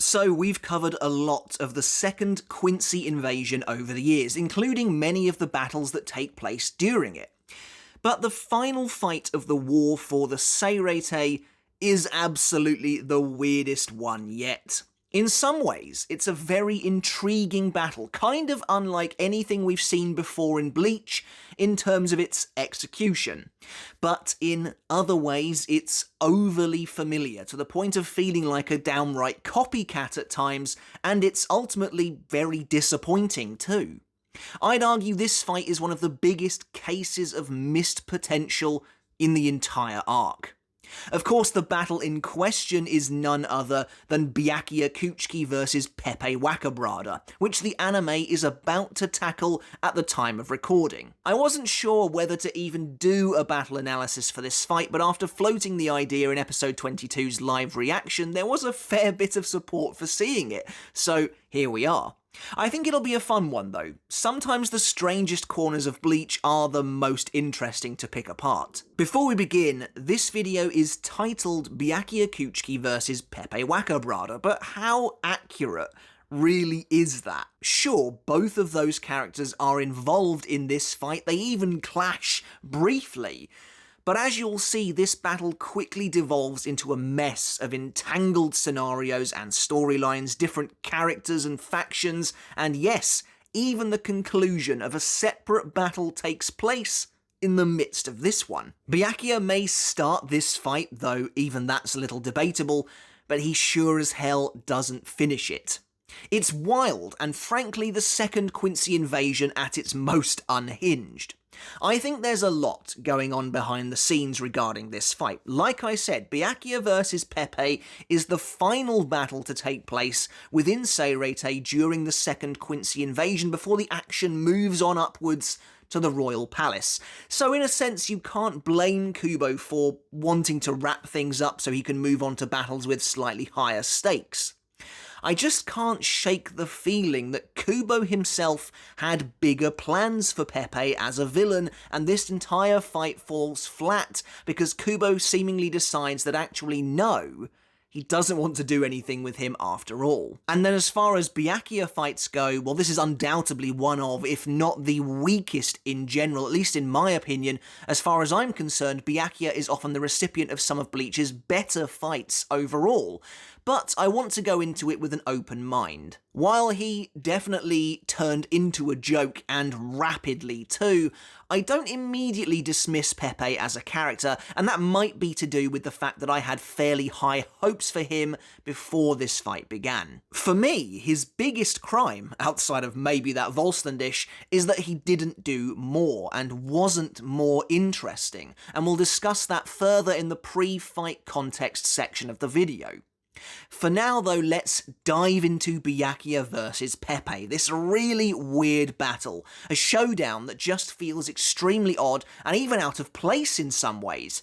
So we've covered a lot of the second Quincy invasion over the years, including many of the battles that take place during it. But the final fight of the war for the Seireitei is absolutely the weirdest one yet. In some ways, it's a very intriguing battle, kind of unlike anything we've seen before in Bleach in terms of its execution. But in other ways, it's overly familiar, to the point of feeling like a downright copycat at times, and it's ultimately very disappointing too. I'd argue this fight is one of the biggest cases of missed potential in the entire arc. Of course, the battle in question is none other than Byakuya KUCHIKI vs Pepe WACCABRADA, which the anime is about to tackle at the time of recording. I wasn't sure whether to even do a battle analysis for this fight, but after floating the idea in episode 22's live reaction, there was a fair bit of support for seeing it, so here we are. I think it'll be a fun one though. Sometimes the strangest corners of Bleach are the most interesting to pick apart. Before we begin, this video is titled Byakuya KUCHIKI vs Pepe WACCABRADA, but how accurate really is that? Sure, both of those characters are involved in this fight, they even clash briefly. But as you'll see, this battle quickly devolves into a mess of entangled scenarios and storylines, different characters and factions, and yes, even the conclusion of a separate battle takes place in the midst of this one. Byakuya may start this fight, though even that's a little debatable, but he sure as hell doesn't finish it. It's wild, and frankly the second Quincy invasion at its most unhinged. I think there's a lot going on behind the scenes regarding this fight. Like I said, Byakuya vs Pepe is the final battle to take place within Seireitei during the second Quincy invasion before the action moves on upwards to the royal palace. So in a sense, you can't blame Kubo for wanting to wrap things up so he can move on to battles with slightly higher stakes. I just can't shake the feeling that Kubo himself had bigger plans for Pepe as a villain, and this entire fight falls flat because Kubo seemingly decides that actually no, he doesn't want to do anything with him after all. And then as far as Byakuya fights go, well, this is undoubtedly one of, if not the weakest in general, at least in my opinion. As far as I'm concerned, Byakuya is often the recipient of some of Bleach's better fights overall. But I want to go into it with an open mind. While he definitely turned into a joke, and rapidly too, I don't immediately dismiss Pepe as a character, and that might be to do with the fact that I had fairly high hopes for him before this fight began. For me, his biggest crime, outside of maybe that Vollständig, is that he didn't do more, and wasn't more interesting, and we'll discuss that further in the pre-fight context section of the video. For now though, let's dive into Byakuya vs Pepe, this really weird battle, a showdown that just feels extremely odd and even out of place in some ways,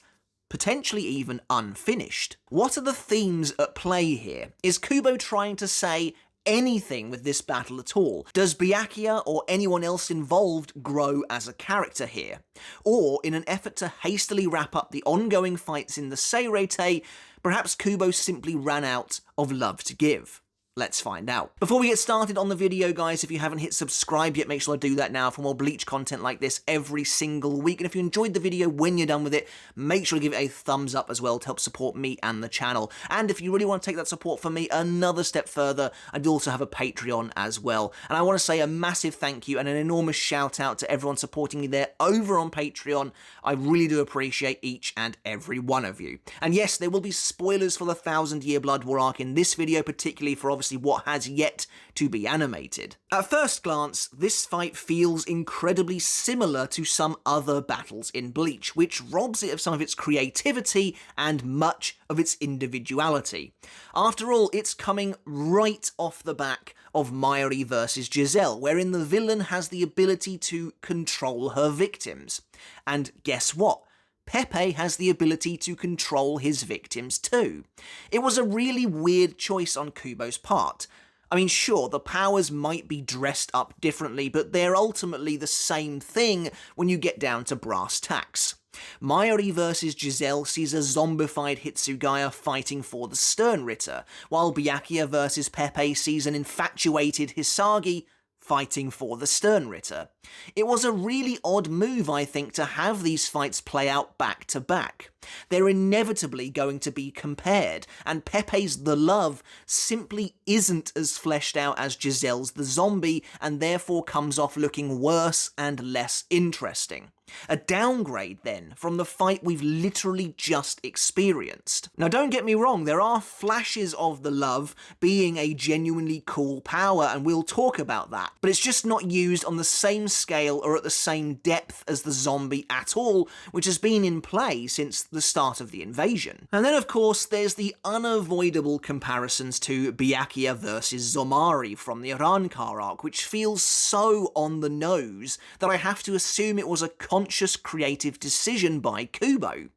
potentially even unfinished. What are the themes at play here? Is Kubo trying to say anything with this battle at all? Does Byakuya or anyone else involved grow as a character here? Or, in an effort to hastily wrap up the ongoing fights in the Seireitei, perhaps Kubo simply ran out of love to give? Let's find out. Before we get started on the video, guys, if you haven't hit subscribe yet, make sure to do that now for more Bleach content like this every single week. And if you enjoyed the video when you're done with it, make sure to give it a thumbs up as well to help support me and the channel. And if you really want to take that support from me another step further, I do also have a Patreon as well. And I want to say a massive thank you and an enormous shout out to everyone supporting me there over on Patreon. I really do appreciate each and every one of you. And yes, there will be spoilers for the 1000-Year Blood War arc in this video, particularly for obviously what has yet to be animated. At first glance, this fight feels incredibly similar to some other battles in Bleach, which robs it of some of its creativity and much of its individuality. After all, it's coming right off the back of Mayuri vs Giselle, wherein the villain has the ability to control her victims. And guess what? Pepe has the ability to control his victims too. It was a really weird choice on Kubo's part. I mean, sure, the powers might be dressed up differently, but they're ultimately the same thing when you get down to brass tacks. Mayuri vs Giselle sees a zombified Hitsugaya fighting for the sternritter, while Byakuya vs Pepe sees an infatuated Hisagi fighting for the sternritter. It was a really odd move, I think, to have these fights play out back to back. They're inevitably going to be compared, and Pepe's The Love simply isn't as fleshed out as Giselle's The Zombie, and therefore comes off looking worse and less interesting. A downgrade, then, from the fight we've literally just experienced. Now don't get me wrong, there are flashes of The Love being a genuinely cool power, and we'll talk about that, but it's just not used on the same scale or at the same depth as the Zombie at all, which has been in play since the start of the invasion. And then of course there's the unavoidable comparisons to Byakuya vs Zomari from the Rankar arc, which feels so on the nose that I have to assume it was a conscious creative decision by Kubo.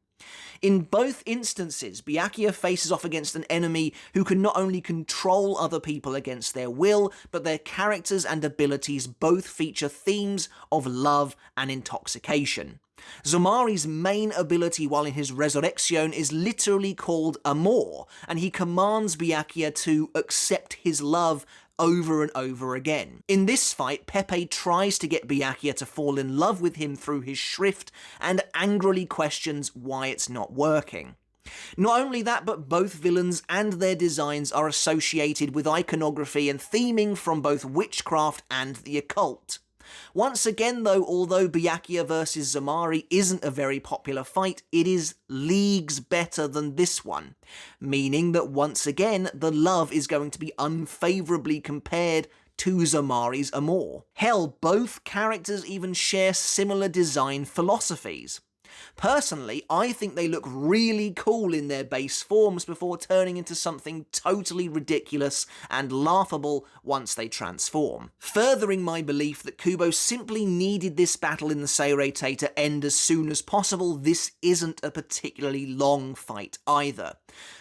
In both instances, Byakuya faces off against an enemy who can not only control other people against their will, but their characters and abilities both feature themes of love and intoxication. Zomari's main ability while in his resurrection is literally called Amor, and he commands Byakuya to accept his love over and over again. In this fight, Pepe tries to get Byakuya to fall in love with him through his shrift and angrily questions why it's not working. Not only that, but both villains and their designs are associated with iconography and theming from both witchcraft and the occult. Once again though, although Byakuya vs Zomari isn't a very popular fight, it is leagues better than this one, meaning that once again The Love is going to be unfavourably compared to Zomari's Amor. Hell, both characters even share similar design philosophies. Personally, I think they look really cool in their base forms before turning into something totally ridiculous and laughable once they transform. Furthering my belief that Kubo simply needed this battle in the Seireitei to end as soon as possible, this isn't a particularly long fight either.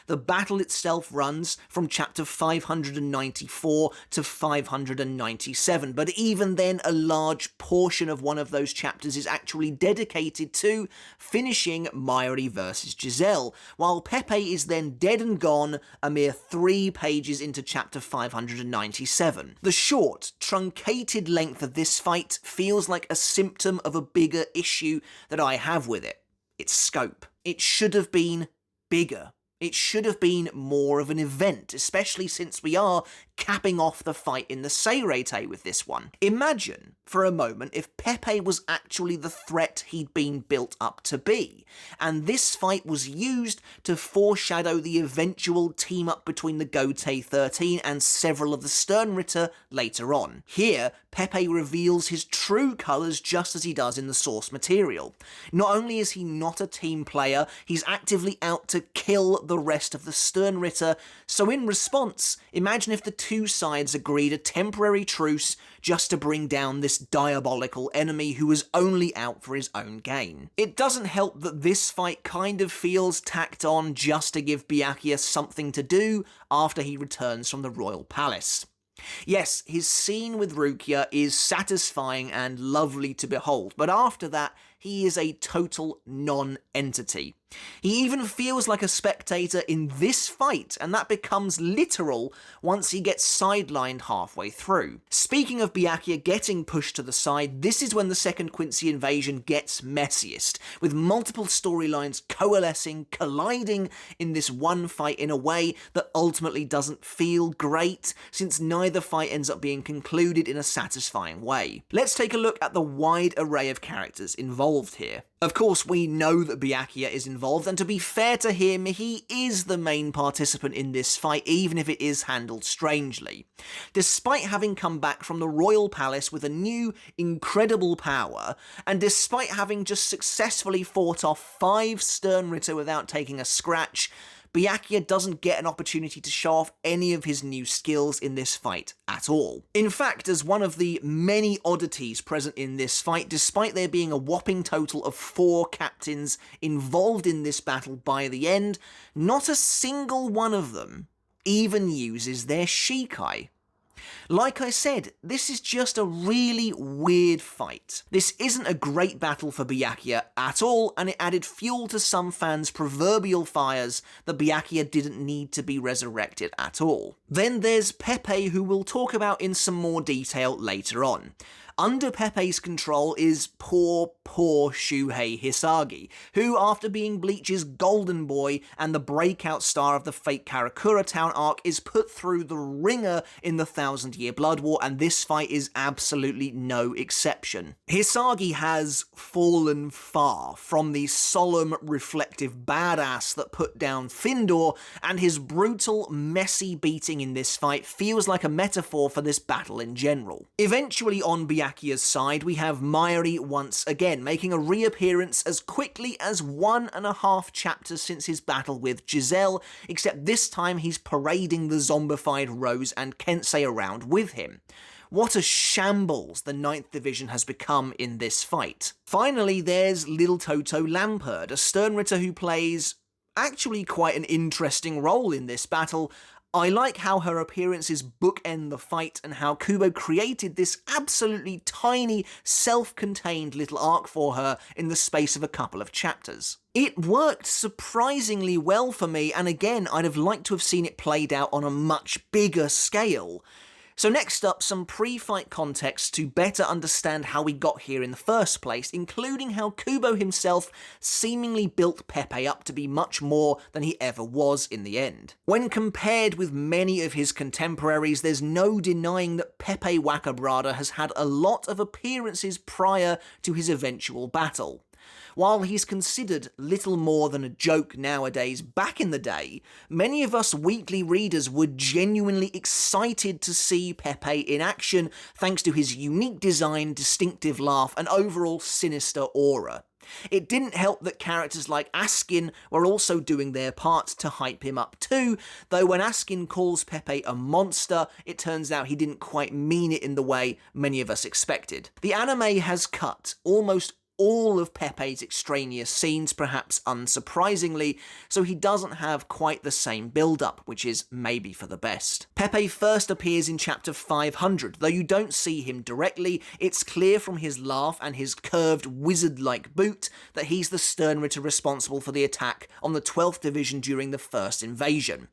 The battle itself runs from chapter 594 to 597, but even then a large portion of one of those chapters is actually dedicated to finishing Mayuri vs Giselle, while Pepe is then dead and gone a mere 3 pages into chapter 597. The short, truncated length of this fight feels like a symptom of a bigger issue that I have with it. Its scope. It should have been bigger. It should have been more of an event, especially since we are capping off the fight in the Seireitei with this one. Imagine, for a moment, if Pepe was actually the threat he'd been built up to be, and this fight was used to foreshadow the eventual team-up between the Gotei 13 and several of the Sternritter later on. Here, Pepe reveals his true colours just as he does in the source material. Not only is he not a team player, he's actively out to kill the rest of the Sternritter, so in response, imagine if the two sides agreed a temporary truce just to bring down this diabolical enemy who was only out for his own gain. It doesn't help that this fight kind of feels tacked on just to give Byakuya something to do after he returns from the royal palace. Yes, his scene with Rukia is satisfying and lovely to behold, but after that, he is a total non-entity. He even feels like a spectator in this fight, and that becomes literal once he gets sidelined halfway through. Speaking of Byakuya getting pushed to the side, this is when the second Quincy invasion gets messiest, with multiple storylines coalescing, colliding in this one fight in a way that ultimately doesn't feel great, since neither fight ends up being concluded in a satisfying way. Let's take a look at the wide array of characters involved here. Of course, we know that Byakuya is involved, and to be fair to him, he is the main participant in this fight, even if it is handled strangely. Despite having come back from the royal palace with a new, incredible power, and despite having just successfully fought off 5 Sternritter without taking a scratch, Byakuya doesn't get an opportunity to show off any of his new skills in this fight at all. In fact, as one of the many oddities present in this fight, despite there being a whopping total of 4 captains involved in this battle by the end, not a single one of them even uses their Shikai. Like I said, this is just a really weird fight. This isn't a great battle for Byakuya at all, and it added fuel to some fans' proverbial fires that Byakuya didn't need to be resurrected at all. Then there's Pepe, who we'll talk about in some more detail later on. Under Pepe's control is poor Shuhei Hisagi, who, after being Bleach's golden boy and the breakout star of the fake Karakura Town arc, is put through the ringer in the 1000-Year Blood War, and this fight is absolutely no exception. Hisagi has fallen far from the solemn, reflective badass that put down Findor, and his brutal, messy beating in this fight feels like a metaphor for this battle in general. Eventually, on Byakuya's side, we have Mayuri once again, making a reappearance as quickly as 1.5 chapters since his battle with Giselle, except this time he's parading the zombified Rose and Kensei around with him. What a shambles the 9th Division has become in this fight. Finally, there's Lil Toto Lampert, a sternritter who plays actually quite an interesting role in this battle. I like how her appearances bookend the fight and how Kubo created this absolutely tiny, self-contained little arc for her in the space of a couple of chapters. It worked surprisingly well for me, and again, I'd have liked to have seen it played out on a much bigger scale. So next up, some pre-fight context to better understand how we got here in the first place, including how Kubo himself seemingly built Pepe up to be much more than he ever was in the end. When compared with many of his contemporaries, there's no denying that Pepe WACCABRADA has had a lot of appearances prior to his eventual battle. While he's considered little more than a joke nowadays, back in the day, many of us weekly readers were genuinely excited to see Pepe in action thanks to his unique design, distinctive laugh, and overall sinister aura. It didn't help that characters like Askin were also doing their part to hype him up too, though when Askin calls Pepe a monster, it turns out he didn't quite mean it in the way many of us expected. The anime has cut almost all of Pepe's extraneous scenes, perhaps unsurprisingly, so he doesn't have quite the same build-up, which is maybe for the best. Pepe first appears in chapter 500, though you don't see him directly. It's clear from his laugh and his curved wizard-like boot that he's the sternritter responsible for the attack on the 12th Division during the first invasion.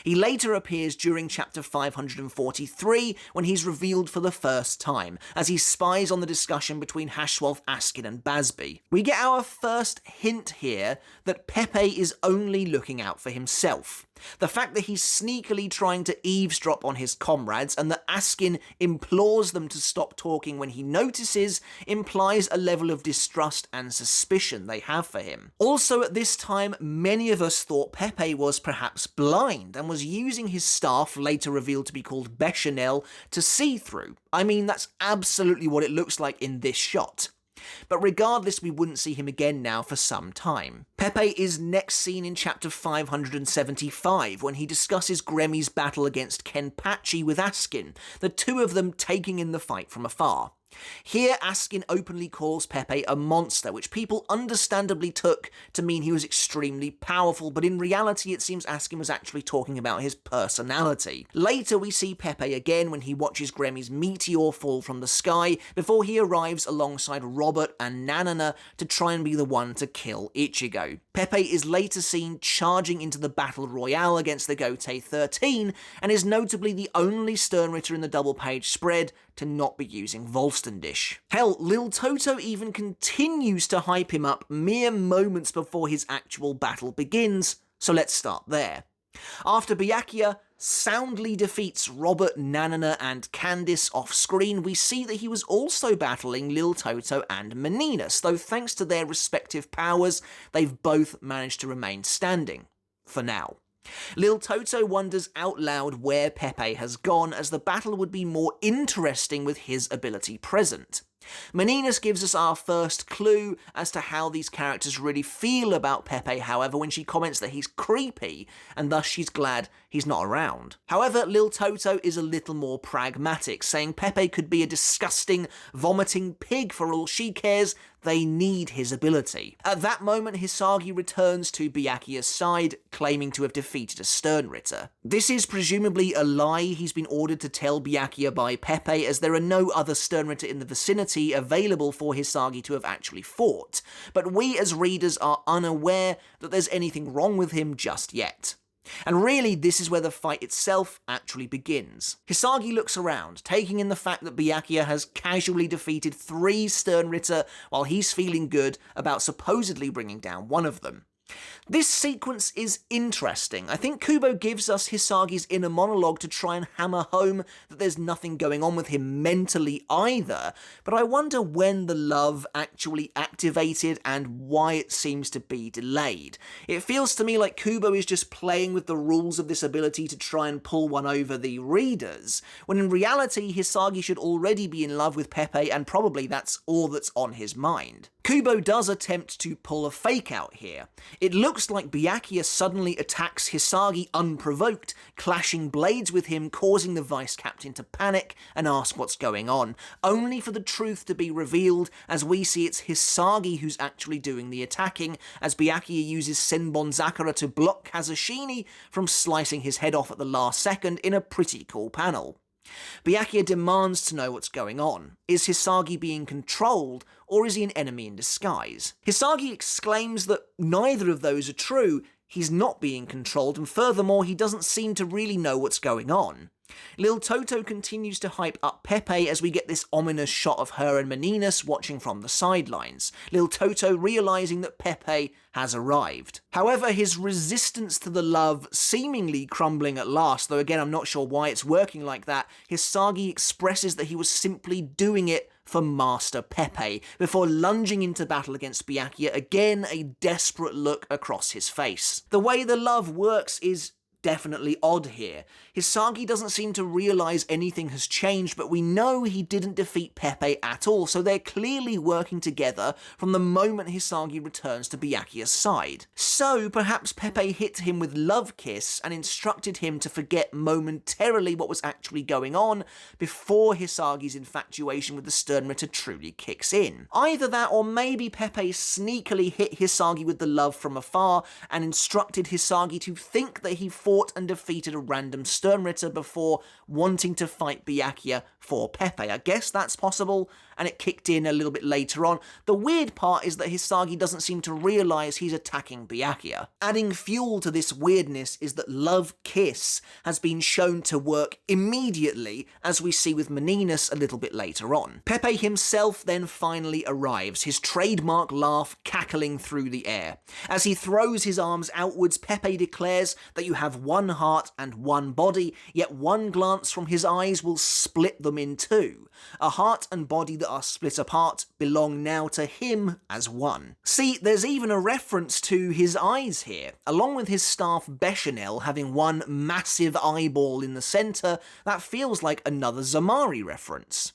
He later appears during chapter 543 when he's revealed for the first time, as he spies on the discussion between Hashwolf, Askin and Basby. We get our first hint here that Pepe is only looking out for himself. The fact that he's sneakily trying to eavesdrop on his comrades and that Askin implores them to stop talking when he notices implies a level of distrust and suspicion they have for him. Also at this time, many of us thought Pepe was perhaps blind and was using his staff, later revealed to be called Bechamel, to see through. I mean, that's absolutely what it looks like in this shot. But regardless, we wouldn't see him again now for some time. Pepe is next seen in chapter 575 when he discusses Gremmy's battle against Kenpachi with Askin, the two of them taking in the fight from afar. Here, Askin openly calls Pepe a monster, which people understandably took to mean he was extremely powerful, but in reality it seems Askin was actually talking about his personality. Later we see Pepe again when he watches Gremmy's meteor fall from the sky, before he arrives alongside Robert and Nanana to try and be the one to kill Ichigo. Pepe is later seen charging into the battle royale against the Gotei 13, and is notably the only sternritter in the double-page spread to not be using Vollständig. Hell, Lil Toto even continues to hype him up mere moments before his actual battle begins, so let's start there. After Byakuya soundly defeats Robert, Nanana and Candice off-screen, we see that he was also battling Lil Toto and Meninas, though thanks to their respective powers, they've both managed to remain standing. For now. Lil Toto wonders out loud where Pepe has gone, as the battle would be more interesting with his ability present. Meninas gives us our first clue as to how these characters really feel about Pepe, however, when she comments that he's creepy, and thus she's glad he's not around. However, Lil Toto is a little more pragmatic, saying Pepe could be a disgusting, vomiting pig for all she cares. They need his ability. At that moment, Hisagi returns to Byakuya's side, claiming to have defeated a sternritter. This is presumably a lie he's been ordered to tell Byakuya by Pepe, as there are no other sternritter in the vicinity available for Hisagi to have actually fought, but we as readers are unaware that there's anything wrong with him just yet. And really, this is where the fight itself actually begins. Hisagi looks around, taking in the fact that Byakuya has casually defeated 3 sternritter while he's feeling good about supposedly bringing down one of them. This sequence is interesting. I think Kubo gives us Hisagi's inner monologue to try and hammer home that there's nothing going on with him mentally either, but I wonder when the love actually activated and why it seems to be delayed. It feels to me like Kubo is just playing with the rules of this ability to try and pull one over the readers, when in reality Hisagi should already be in love with Pepe and probably that's all that's on his mind. Kubo does attempt to pull a fake out here. It looks like Byakuya suddenly attacks Hisagi unprovoked, clashing blades with him, causing the vice captain to panic and ask what's going on, only for the truth to be revealed as we see it's Hisagi who's actually doing the attacking, as Byakuya uses Senbon Zakura to block Kazushini from slicing his head off at the last second in a pretty cool panel. Byakuya demands to know what's going on. Is Hisagi being controlled, or is he an enemy in disguise? Hisagi exclaims that neither of those are true. He's not being controlled, and furthermore, he doesn't seem to really know what's going on. Lil Toto continues to hype up Pepe as we get this ominous shot of her and Meninas watching from the sidelines, Lil Toto realising that Pepe has arrived. However, his resistance to the love seemingly crumbling at last, though again I'm not sure why it's working like that, Hisagi expresses that he was simply doing it for Master Pepe, before lunging into battle against Byakuya, again a desperate look across his face. The way the love works is definitely odd here. Hisagi doesn't seem to realise anything has changed, but we know he didn't defeat Pepe at all, so they're clearly working together from the moment Hisagi returns to Byakuya's side. So perhaps Pepe hit him with Love Kiss and instructed him to forget momentarily what was actually going on before Hisagi's infatuation with the sternritter truly kicks in. Either that, or maybe Pepe sneakily hit Hisagi with the love from afar and instructed Hisagi to think that he fought and defeated a random sternritter before wanting to fight Byakuya for Pepe. I guess that's possible, and it kicked in a little bit later on. The weird part is that Hisagi doesn't seem to realise he's attacking Byakuya. Adding fuel to this weirdness is that Love Kiss has been shown to work immediately, as we see with Meninas a little bit later on. Pepe himself then finally arrives, his trademark laugh cackling through the air. As he throws his arms outwards, Pepe declares that you have one heart and one body, yet one glance from his eyes will split them in two. A heart and body that are split apart belong now to him as one. See, there's even a reference to his eyes here. Along with his staff Bechamel having one massive eyeball in the centre, that feels like another Zamari reference.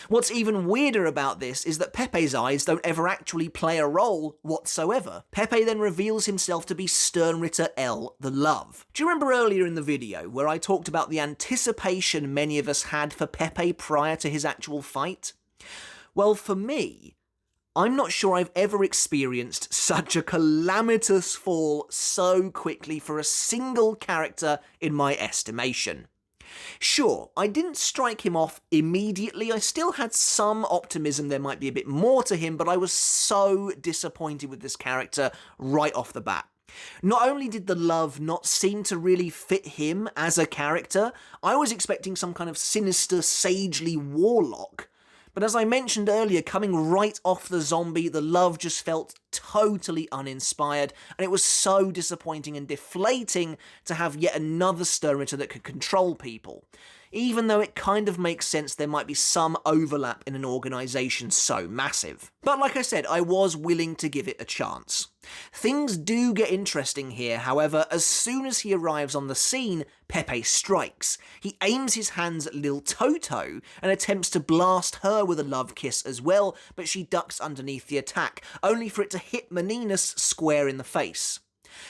What's even weirder about this is that Pepe's eyes don't ever actually play a role whatsoever. Pepe then reveals himself to be Sternritter L, the Love. Do you remember earlier in the video where I talked about the anticipation many of us had for Pepe prior to his actual fight? Well, for me, I'm not sure I've ever experienced such a calamitous fall so quickly for a single character in my estimation. Sure, I didn't strike him off immediately, I still had some optimism there might be a bit more to him, but I was so disappointed with this character right off the bat. Not only did the love not seem to really fit him as a character, I was expecting some kind of sinister, sagely warlock. But as I mentioned earlier, coming right off the zombie, the love just felt totally uninspired, and it was so disappointing and deflating to have yet another sternritter that could control people. even though it kind of makes sense there might be some overlap in an organisation so massive. But like I said, I was willing to give it a chance. Things do get interesting here, however. As soon as he arrives on the scene, Pepe strikes. He aims his hands at Lil Toto and attempts to blast her with a love kiss as well, but she ducks underneath the attack, only for it to hit Meninas square in the face.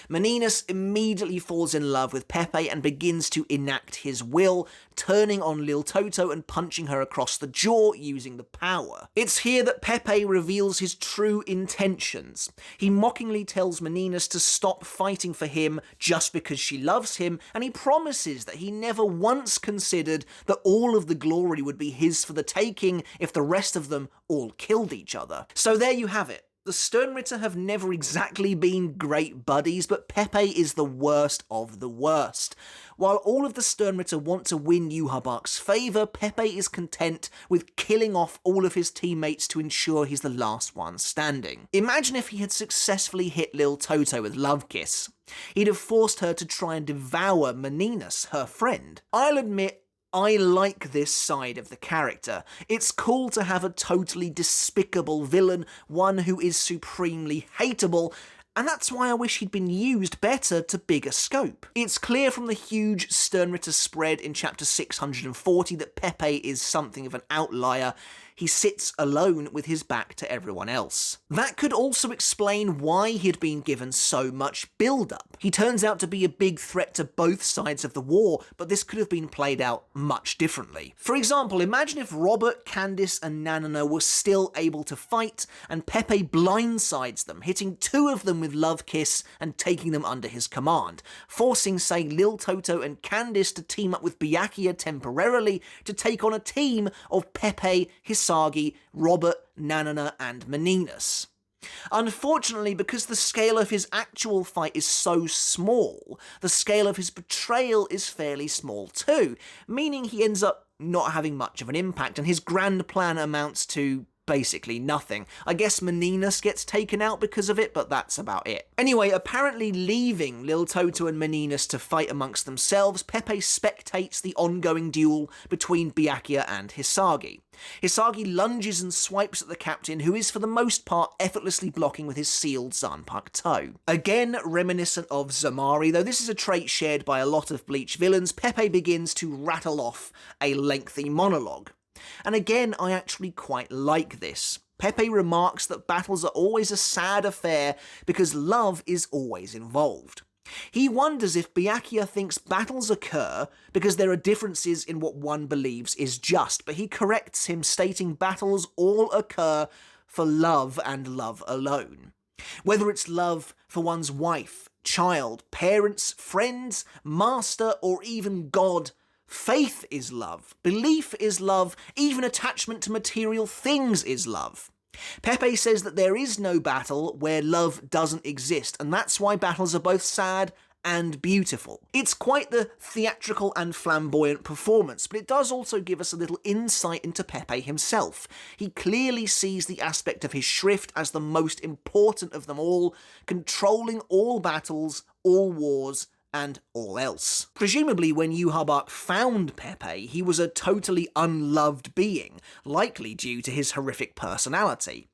Meninas immediately falls in love with Pepe and begins to enact his will, turning on Lil Toto and punching her across the jaw using the power. It's here that Pepe reveals his true intentions. He mockingly tells Meninas to stop fighting for him just because she loves him, and he promises that he never once considered that all of the glory would be his for the taking if the rest of them all killed each other. So there you have it. The Sternritter have never exactly been great buddies, but Pepe is the worst of the worst. While all of the Sternritter want to win Yhwach's favour, Pepe is content with killing off all of his teammates to ensure he's the last one standing. Imagine if he had successfully hit Lil Toto with Love Kiss. He'd have forced her to try and devour Meninas, her friend. I'll admit, I like this side of the character. It's cool to have a totally despicable villain, one who is supremely hateable, and that's why I wish he'd been used better to bigger scope. It's clear from the huge Sternritter spread in chapter 640 that Pepe is something of an outlier. He sits alone with his back to everyone else. That could also explain why he'd been given so much build-up. He turns out to be a big threat to both sides of the war, but this could have been played out much differently. For example, imagine if Robert, Candice and Nanana were still able to fight, and Pepe blindsides them, hitting two of them with Love Kiss and taking them under his command, forcing, say, Lil Toto and Candice to team up with Byakuya temporarily to take on a team of Pepe, Hisagi, Robert, Nanana and Meninas. Unfortunately, because the scale of his actual fight is so small, the scale of his betrayal is fairly small too, meaning he ends up not having much of an impact, and his grand plan amounts to basically nothing. I guess Meninas gets taken out because of it, but that's about it. Anyway, apparently leaving Lil Toto and Meninas to fight amongst themselves, Pepe spectates the ongoing duel between Byakuya and Hisagi. Hisagi lunges and swipes at the captain, who is for the most part effortlessly blocking with his sealed Zanpakuto toe. Again reminiscent of Zamari, though this is a trait shared by a lot of Bleach villains, Pepe begins to rattle off a lengthy monologue. And again, I actually quite like this. Pepe remarks that battles are always a sad affair because love is always involved. He wonders if Byakuya thinks battles occur because there are differences in what one believes is just, but he corrects him, stating battles all occur for love and love alone. Whether it's love for one's wife, child, parents, friends, master, or even God, faith is love, belief is love, even attachment to material things is love. Pepe says that there is no battle where love doesn't exist, and that's why battles are both sad and beautiful. It's quite the theatrical and flamboyant performance, but it does also give us a little insight into Pepe himself. He clearly sees the aspect of his shrift as the most important of them all, controlling all battles, all wars, and all else. Presumably when Yhwach found Pepe, he was a totally unloved being, likely due to his horrific personality.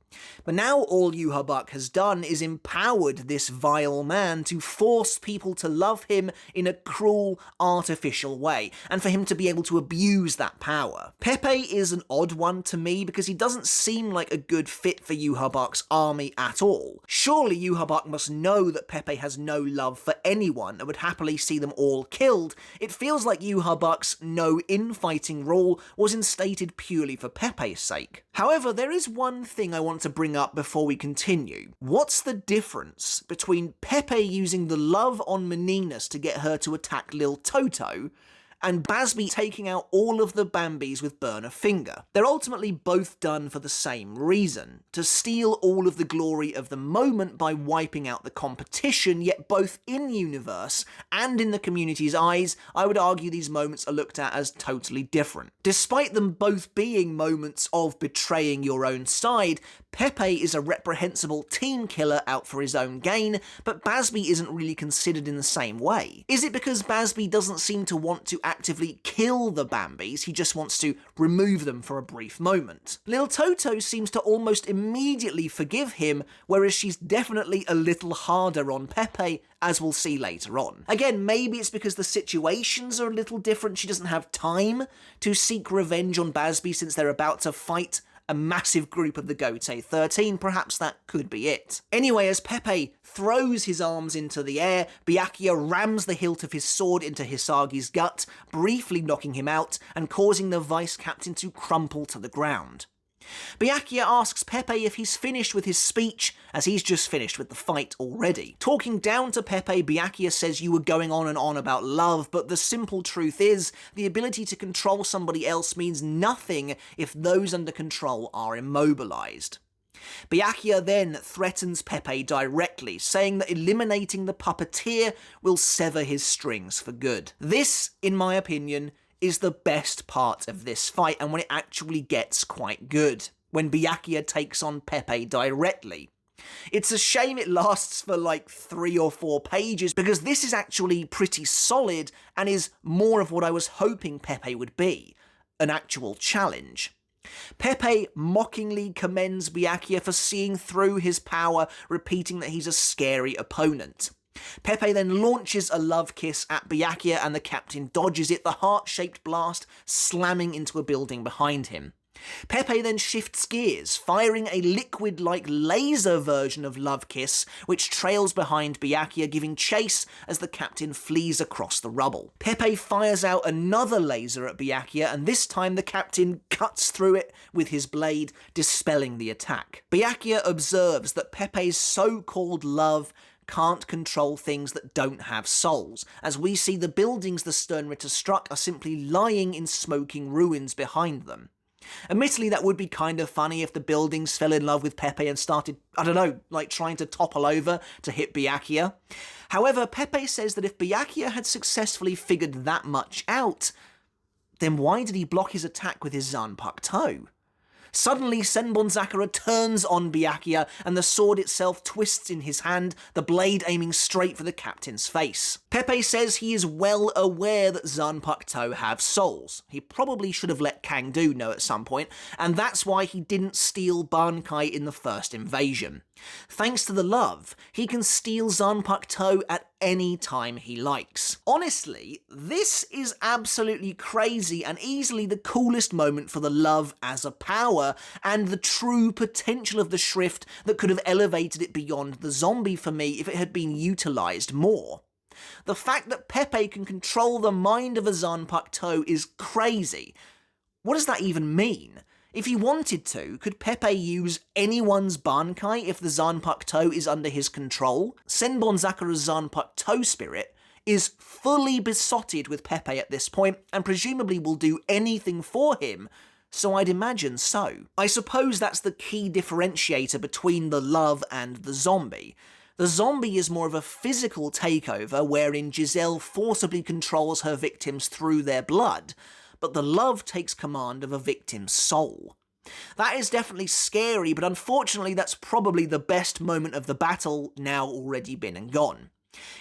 But now all Yhwach has done is empowered this vile man to force people to love him in a cruel, artificial way, and for him to be able to abuse that power. Pepe is an odd one to me because he doesn't seem like a good fit for Yhwach's army at all. Surely Yhwach must know that Pepe has no love for anyone and would happily see them all killed. It feels like Yhwach's no infighting rule was instated purely for Pepe's sake. However, there is one thing I want to bring up before we continue. What's the difference between Pepe using the love on Meninas to get her to attack Lil Toto and Bazby taking out all of the Bambis with Burner Finger? They're ultimately both done for the same reason, to steal all of the glory of the moment by wiping out the competition, yet both in-universe and in the community's eyes, I would argue these moments are looked at as totally different. Despite them both being moments of betraying your own side, Pepe is a reprehensible team killer out for his own gain, but Bazby isn't really considered in the same way. Is it because Bazby doesn't seem to want to actively kill the Bambis, he just wants to remove them for a brief moment. Lil Toto seems to almost immediately forgive him, whereas she's definitely a little harder on Pepe, as we'll see later on. Again, maybe it's because the situations are a little different. She doesn't have time to seek revenge on Bazby since they're about to fight a massive group of the Gotei 13, perhaps that could be it. Anyway, as Pepe throws his arms into the air, Byakuya rams the hilt of his sword into Hisagi's gut, briefly knocking him out and causing the vice captain to crumple to the ground. Byakuya asks Pepe if he's finished with his speech, as he's just finished with the fight already. Talking down to Pepe, Byakuya says you were going on and on about love, but the simple truth is, the ability to control somebody else means nothing if those under control are immobilized. Byakuya then threatens Pepe directly, saying that eliminating the puppeteer will sever his strings for good. This, in my opinion, is the best part of this fight, and when it actually gets quite good, when Byakuya takes on Pepe directly. It's a shame it lasts for like 3 or 4 pages, because this is actually pretty solid and is more of what I was hoping Pepe would be, an actual challenge. Pepe mockingly commends Byakuya for seeing through his power, repeating that he's a scary opponent. Pepe then launches a love kiss at Byakuya and the captain dodges it, the heart-shaped blast slamming into a building behind him. Pepe then shifts gears, firing a liquid-like laser version of Love Kiss, which trails behind Byakuya, giving chase as the captain flees across the rubble. Pepe fires out another laser at Byakuya, and this time the captain cuts through it with his blade, dispelling the attack. Byakuya observes that Pepe's so-called love can't control things that don't have souls, as we see the buildings the sternritter struck are simply lying in smoking ruins behind them. Admittedly, that would be kind of funny if the buildings fell in love with Pepe and started, I don't know, like trying to topple over to hit Byakuya. However, Pepe says that if Byakuya had successfully figured that much out, then why did he block his attack with his Zanpakuto? Suddenly, Senbon turns on Byakuya, and the sword itself twists in his hand, the blade aiming straight for the captain's face. Pepe says he is well aware that Zanpakuto have souls. He probably should have let Kangdu know at some point, and that's why he didn't steal bankai in the first invasion. Thanks to the love, he can steal Zanpakuto at any time he likes. Honestly, this is absolutely crazy and easily the coolest moment for the love as a power, and the true potential of the Shrift that could have elevated it beyond the zombie for me if it had been utilised more. The fact that Pepe can control the mind of a Zanpakuto is crazy. What does that even mean? If he wanted to, could Pepe use anyone's bankai if the Zanpakuto is under his control? Senbon Sakura's Zanpakuto spirit is fully besotted with Pepe at this point, and presumably will do anything for him, so I'd imagine so. I suppose that's the key differentiator between the love and the zombie. The zombie is more of a physical takeover, wherein Giselle forcibly controls her victims through their blood, but the love takes command of a victim's soul. That is definitely scary, but unfortunately that's probably the best moment of the battle, now already been and gone.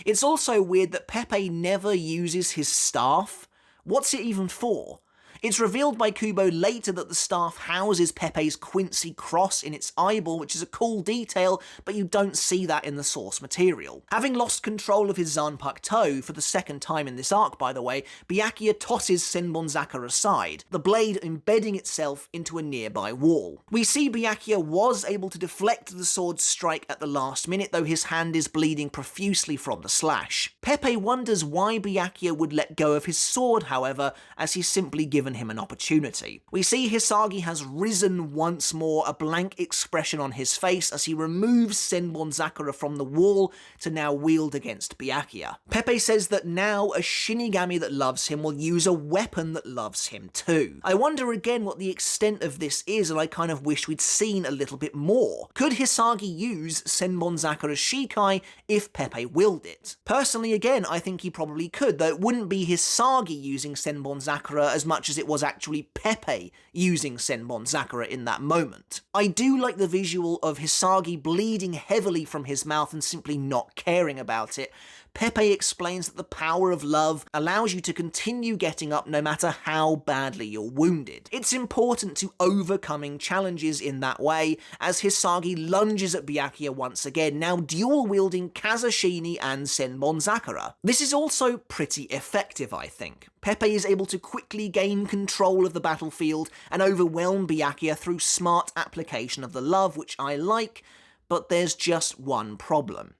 It's also weird that Pepe never uses his staff. What's it even for? It's revealed by Kubo later that the staff houses Pepe's Quincy cross in its eyeball, which is a cool detail, but you don't see that in the source material. Having lost control of his Zanpakuto, for the second time in this arc by the way, Byakuya tosses Senbon aside, the blade embedding itself into a nearby wall. We see Byakuya was able to deflect the sword's strike at the last minute, though his hand is bleeding profusely from the slash. Pepe wonders why Byakuya would let go of his sword, however, as he's simply given him an opportunity. We see Hisagi has risen once more, a blank expression on his face as he removes Senbon from the wall to now wield against Byakuya. Pepe says that now a Shinigami that loves him will use a weapon that loves him too. I wonder again what the extent of this is, and I kind of wish we'd seen a little bit more. Could Hisagi use Senbon Shikai if Pepe willed it? Personally, again, I think he probably could, though it wouldn't be Hisagi using Senbon as much as it was actually Pepe using Senbon in that moment. I do like the visual of Hisagi bleeding heavily from his mouth and simply not caring about it, Pepe explains that the power of love allows you to continue getting up no matter how badly you're wounded. It's important to overcoming challenges in that way, as Hisagi lunges at Byakuya once again, now dual-wielding Kazashini and Senbonzakura. This is also pretty effective, I think. Pepe is able to quickly gain control of the battlefield and overwhelm Byakuya through smart application of the love, which I like, but there's just one problem.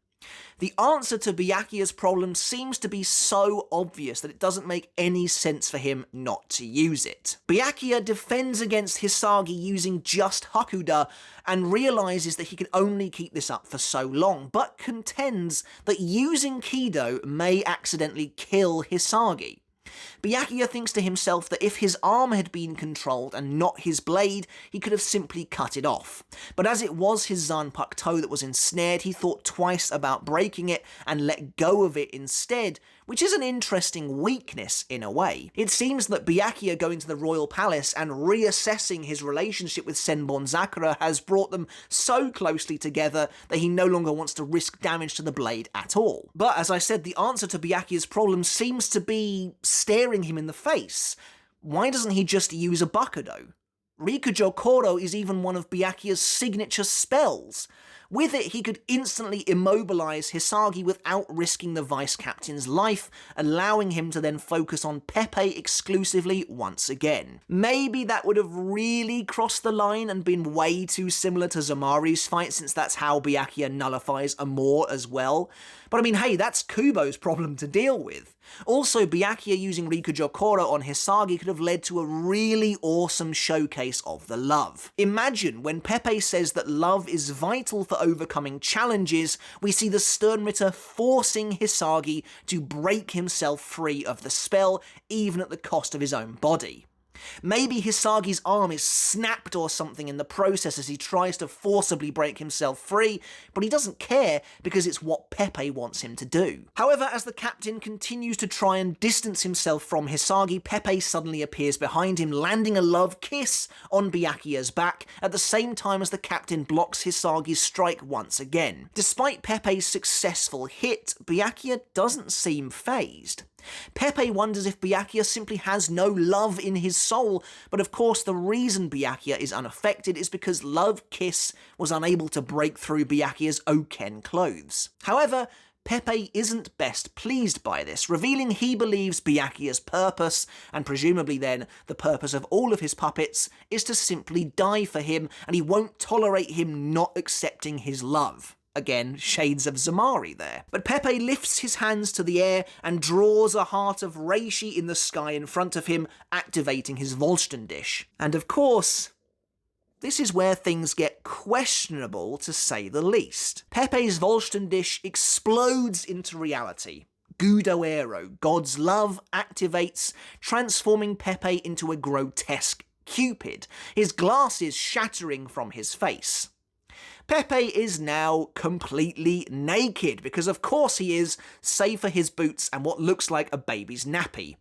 The answer to Byakuya's problem seems to be so obvious that it doesn't make any sense for him not to use it. Byakuya defends against Hisagi using just Hakuda and realises that he can only keep this up for so long, but contends that using Kido may accidentally kill Hisagi. Byakuya thinks to himself that if his arm had been controlled and not his blade, he could have simply cut it off. But as it was his Zanpakuto toe that was ensnared, he thought twice about breaking it and let go of it instead, which is an interesting weakness in a way. It seems that Byakuya going to the royal palace and reassessing his relationship with Senbonzakura has brought them so closely together that he no longer wants to risk damage to the blade at all. But as I said, the answer to Byakuya's problem seems to be staring him in the face. Why doesn't he just use a Bakudo? Rikujo Koro is even one of Byakuya's signature spells. With it, he could instantly immobilize Hisagi without risking the vice captain's life, allowing him to then focus on Pepe exclusively once again. Maybe that would have really crossed the line and been way too similar to Zamari's fight, since that's how Byakuya nullifies Amor as well. But I mean, hey, that's Kubo's problem to deal with. Also, Byakuya using Rikujo Koro on Hisagi could have led to a really awesome showcase of the love. Imagine when Pepe says that love is vital for overcoming challenges, we see the sternritter forcing Hisagi to break himself free of the spell, even at the cost of his own body. Maybe Hisagi's arm is snapped or something in the process as he tries to forcibly break himself free, but he doesn't care because it's what Pepe wants him to do. However, as the captain continues to try and distance himself from Hisagi, Pepe suddenly appears behind him, landing a love kiss on Byakuya's back, at the same time as the captain blocks Hisagi's strike once again. Despite Pepe's successful hit, Byakuya doesn't seem fazed. Pepe wonders if Byakuya simply has no love in his soul, but of course the reason Byakuya is unaffected is because Love Kiss was unable to break through Byakuya's Oken clothes. However, Pepe isn't best pleased by this, revealing he believes Byakuya's purpose, and presumably then the purpose of all of his puppets, is to simply die for him, and he won't tolerate him not accepting his love. Again, shades of Zamari there. But Pepe lifts his hands to the air and draws a heart of reishi in the sky in front of him, activating his Vollständig. And of course, this is where things get questionable, to say the least. Pepe's Vollständig explodes into reality. Gudoero, God's love, activates, transforming Pepe into a grotesque Cupid, his glasses shattering from his face. Pepe is now completely naked, because of course he is, save for his boots and what looks like a baby's nappy.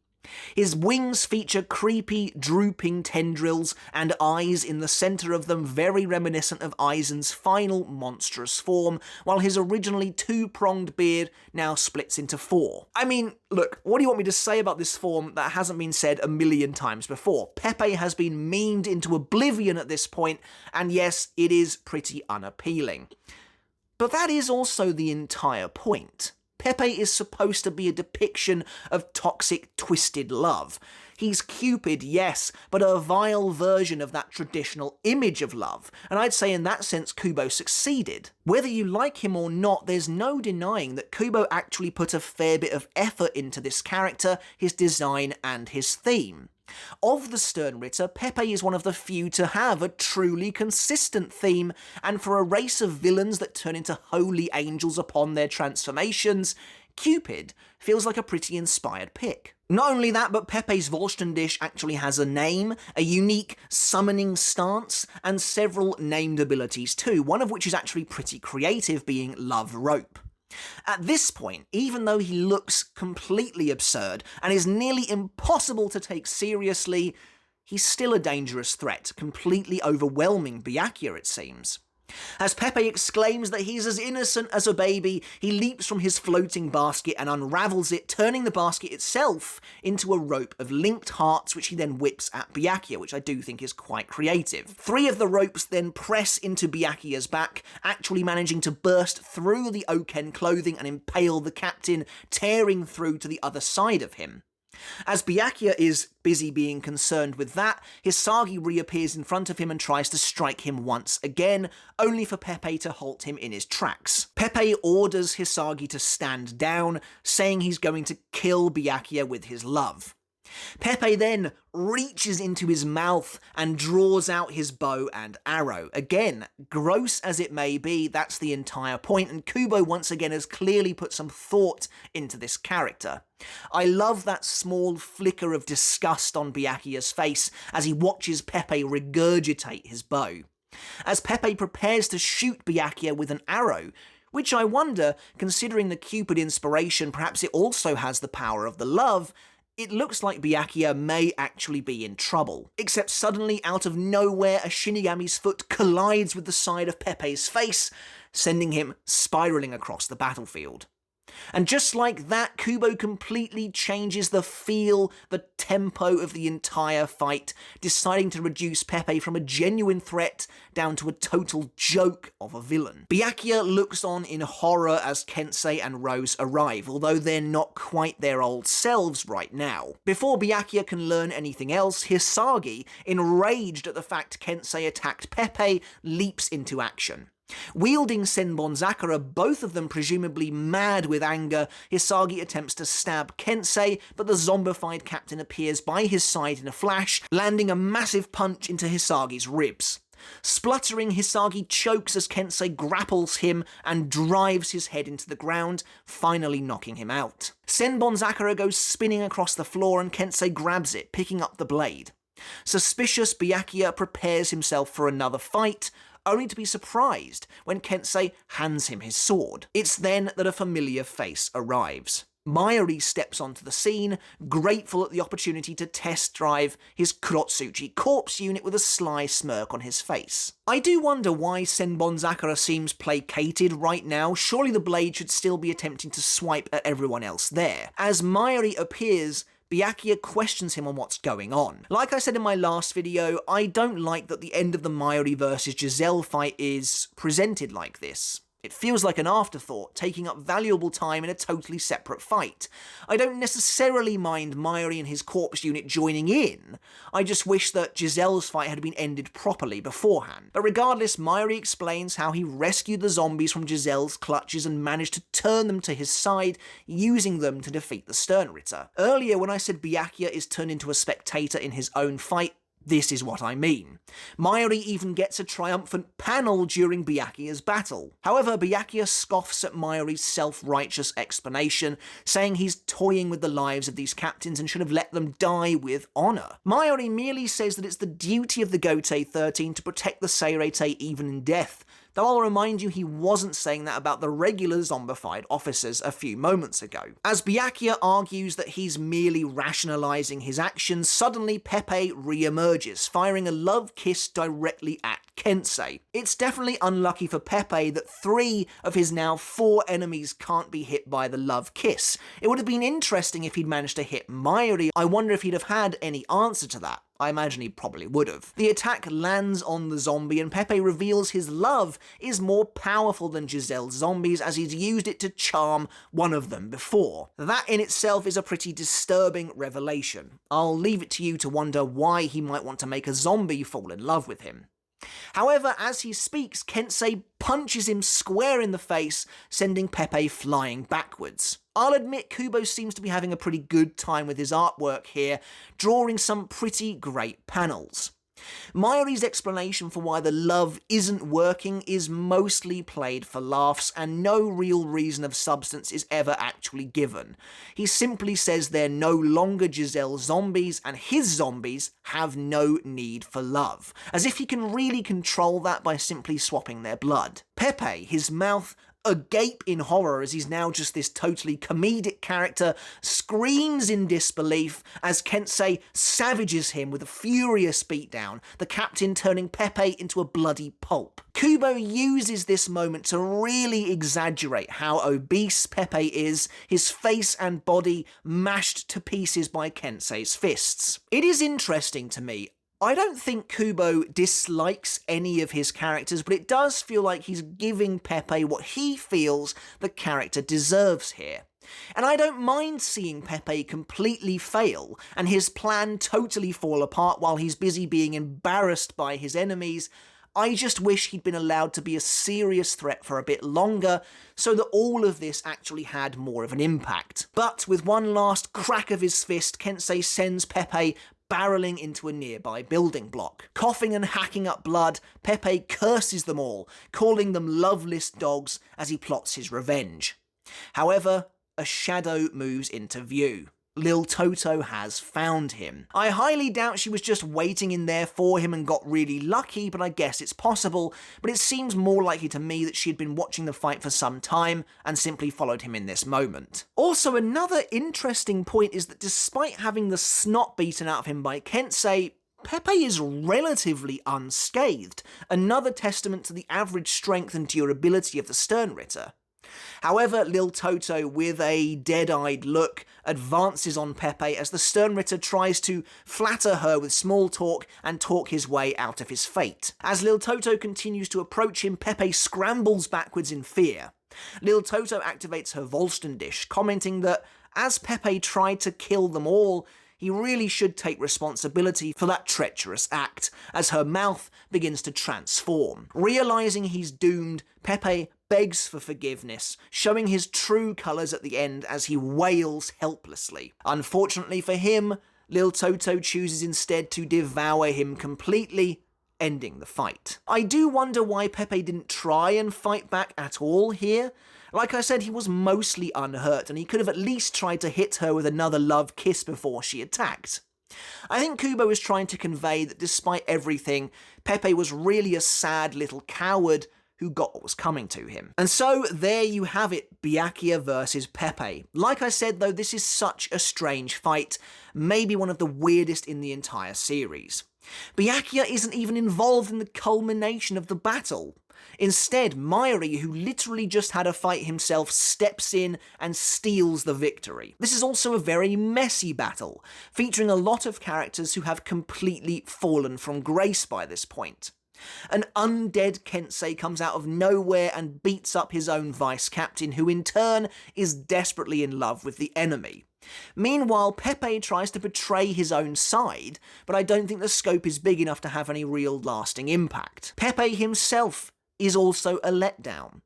His wings feature creepy, drooping tendrils and eyes in the centre of them very reminiscent of Aizen's final monstrous form, while his originally two-pronged beard now splits into four. I mean, look, what do you want me to say about this form that hasn't been said a million times before? Pepe has been memed into oblivion at this point, and yes, it is pretty unappealing. But that is also the entire point. Pepe is supposed to be a depiction of toxic, twisted love. He's Cupid, yes, but a vile version of that traditional image of love, and I'd say in that sense Kubo succeeded. Whether you like him or not, there's no denying that Kubo actually put a fair bit of effort into this character, his design, and his theme. Of the Sternritter, Pepe is one of the few to have a truly consistent theme, and for a race of villains that turn into holy angels upon their transformations, Cupid feels like a pretty inspired pick. Not only that, but Pepe's Vollständig actually has a name, a unique summoning stance, and several named abilities too, one of which is actually pretty creative, being Love Rope. At this point, even though he looks completely absurd and is nearly impossible to take seriously, he's still a dangerous threat, completely overwhelming Byakuya, it seems. As Pepe exclaims that he's as innocent as a baby, he leaps from his floating basket and unravels it, turning the basket itself into a rope of linked hearts, which he then whips at Byakuya, which I do think is quite creative. 3 of the ropes then press into Byakuya's back, actually managing to burst through the Oken clothing and impale the captain, tearing through to the other side of him. As Byakuya is busy being concerned with that, Hisagi reappears in front of him and tries to strike him once again, only for Pepe to halt him in his tracks. Pepe orders Hisagi to stand down, saying he's going to kill Byakuya with his love. Pepe then reaches into his mouth and draws out his bow and arrow. Again, gross as it may be, that's the entire point, and Kubo once again has clearly put some thought into this character. I love that small flicker of disgust on Byakuya's face as he watches Pepe regurgitate his bow. As Pepe prepares to shoot Byakuya with an arrow, which I wonder, considering the Cupid inspiration, perhaps it also has the power of the love, it looks like Byakuya may actually be in trouble. Except suddenly, out of nowhere, a Shinigami's foot collides with the side of Pepe's face, sending him spiraling across the battlefield. And just like that, Kubo completely changes the feel, the tempo of the entire fight, deciding to reduce Pepe from a genuine threat down to a total joke of a villain. Byakuya looks on in horror as Kensei and Rose arrive, although they're not quite their old selves right now. Before Byakuya can learn anything else, Hisagi, enraged at the fact Kensei attacked Pepe, leaps into action. Wielding Senbonzakura, both of them presumably mad with anger, Hisagi attempts to stab Kensei, but the zombified captain appears by his side in a flash, landing a massive punch into Hisagi's ribs. Spluttering, Hisagi chokes as Kensei grapples him and drives his head into the ground, finally knocking him out. Senbonzakura goes spinning across the floor and Kensei grabs it, picking up the blade. Suspicious, Byakuya prepares himself for another fight, only to be surprised when Kensei hands him his sword. It's then that a familiar face arrives. Mayuri steps onto the scene, grateful at the opportunity to test drive his Kurotsuchi corpse unit with a sly smirk on his face. I do wonder why Senbonzakura seems placated right now. Surely the blade should still be attempting to swipe at everyone else there. As Mayuri appears, Byakuya questions him on what's going on. Like I said in my last video, I don't like that the end of the Mayuri versus Giselle fight is presented like this. It feels like an afterthought, taking up valuable time in a totally separate fight. I don't necessarily mind Mayuri and his corpse unit joining in, I just wish that Giselle's fight had been ended properly beforehand. But regardless, Mayuri explains how he rescued the zombies from Giselle's clutches and managed to turn them to his side, using them to defeat the sternritter. Earlier when I said Byakuya is turned into a spectator in his own fight, this is what I mean. Mayuri even gets a triumphant panel during Byakuya's battle. However, Byakuya scoffs at Mayuri's self-righteous explanation, saying he's toying with the lives of these captains and should have let them die with honour. Mayuri merely says that it's the duty of the Gotei 13 to protect the Seireitei even in death, though I'll remind you he wasn't saying that about the regular zombified officers a few moments ago. As Byakuya argues that he's merely rationalising his actions, suddenly Pepe re-emerges, firing a love kiss directly at Kensei. It's definitely unlucky for Pepe that 3 of his now 4 enemies can't be hit by the love kiss. It would have been interesting if he'd managed to hit Mayuri. I wonder if he'd have had any answer to that. I imagine he probably would have. The attack lands on the zombie and Pepe reveals his love is more powerful than Giselle's zombies as he's used it to charm one of them before. That in itself is a pretty disturbing revelation. I'll leave it to you to wonder why he might want to make a zombie fall in love with him. However, as he speaks, Kensei punches him square in the face, sending Pepe flying backwards. I'll admit Kubo seems to be having a pretty good time with his artwork here, drawing some pretty great panels. Mayuri's explanation for why the love isn't working is mostly played for laughs, and no real reason of substance is ever actually given. He simply says they're no longer Giselle's zombies, and his zombies have no need for love, as if he can really control that by simply swapping their blood. Pepe, his mouth agape in horror as he's now just this totally comedic character, screams in disbelief as Kensei savages him with a furious beatdown, the captain turning Pepe into a bloody pulp. Kubo uses this moment to really exaggerate how obese Pepe is, his face and body mashed to pieces by Kensei's fists. It is interesting to me. I don't think Kubo dislikes any of his characters, but it does feel like he's giving Pepe what he feels the character deserves here. And I don't mind seeing Pepe completely fail, and his plan totally fall apart while he's busy being embarrassed by his enemies. I just wish he'd been allowed to be a serious threat for a bit longer, so that all of this actually had more of an impact. But with one last crack of his fist, Kensei sends Pepe barreling into a nearby building block. Coughing and hacking up blood, Pepe curses them all, calling them loveless dogs as he plots his revenge. However, a shadow moves into view. Lil Toto has found him. I highly doubt she was just waiting in there for him and got really lucky, but I guess it's possible, but it seems more likely to me that she had been watching the fight for some time and simply followed him in this moment. Also, another interesting point is that despite having the snot beaten out of him by Kensei, Pepe is relatively unscathed, another testament to the average strength and durability of the sternritter. However, Lil Toto, with a dead-eyed look, advances on Pepe as the sternritter tries to flatter her with small talk and talk his way out of his fate. As Lil Toto continues to approach him, Pepe scrambles backwards in fear. Lil Toto activates her Vollständig, commenting that as Pepe tried to kill them all, he really should take responsibility for that treacherous act, as her mouth begins to transform. Realizing he's doomed, Pepe begs for forgiveness, showing his true colours at the end as he wails helplessly. Unfortunately for him, Lil Toto chooses instead to devour him completely, ending the fight. I do wonder why Pepe didn't try and fight back at all here. Like I said, he was mostly unhurt, and he could have at least tried to hit her with another love kiss before she attacked. I think Kubo was trying to convey that despite everything, Pepe was really a sad little coward who got what was coming to him. And so, there you have it, Byakuya versus Pepe. Like I said though, this is such a strange fight, maybe one of the weirdest in the entire series. Byakuya isn't even involved in the culmination of the battle. Instead, Mayuri, who literally just had a fight himself, steps in and steals the victory. This is also a very messy battle, featuring a lot of characters who have completely fallen from grace by this point. An undead Kensei comes out of nowhere and beats up his own vice-captain, who in turn is desperately in love with the enemy. Meanwhile, Pepe tries to betray his own side, but I don't think the scope is big enough to have any real lasting impact. Pepe himself is also a letdown.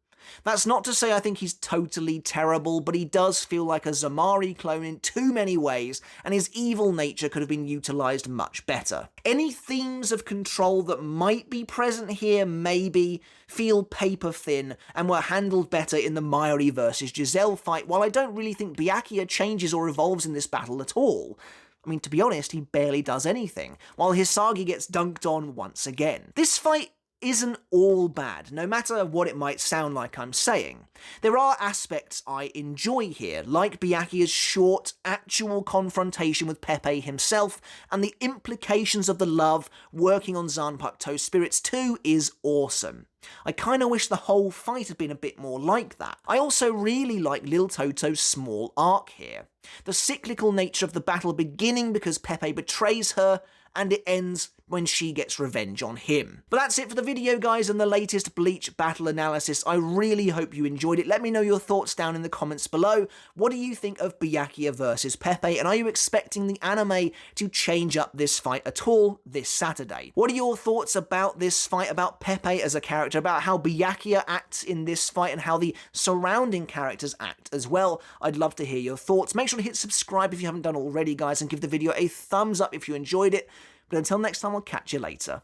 That's not to say I think he's totally terrible, but he does feel like a Zamari clone in too many ways, and his evil nature could have been utilised much better. Any themes of control that might be present here maybe feel paper thin and were handled better in the Mayuri versus Giselle fight, while I don't really think Byakuya changes or evolves in this battle at all. I mean, to be honest, he barely does anything, while Hisagi gets dunked on once again. This fight isn't all bad, no matter what it might sound like I'm saying. There are aspects I enjoy here, like Byakuya's short, actual confrontation with Pepe himself, and the implications of the love working on Zanpakuto's spirits too is awesome. I kinda wish the whole fight had been a bit more like that. I also really like Lil Toto's small arc here. The cyclical nature of the battle beginning because Pepe betrays her, and it ends when she gets revenge on him. But that's it for the video, guys, and the latest Bleach Battle Analysis. I really hope you enjoyed it. Let me know your thoughts down in the comments below. What do you think of Byakuya versus Pepe, and are you expecting the anime to change up this fight at all this Saturday? What are your thoughts about this fight, about Pepe as a character, about how Byakuya acts in this fight, and how the surrounding characters act as well? I'd love to hear your thoughts. Make sure to hit subscribe if you haven't done already, guys, and give the video a thumbs up if you enjoyed it. But until next time, I'll catch you later.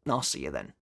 And I'll see you then.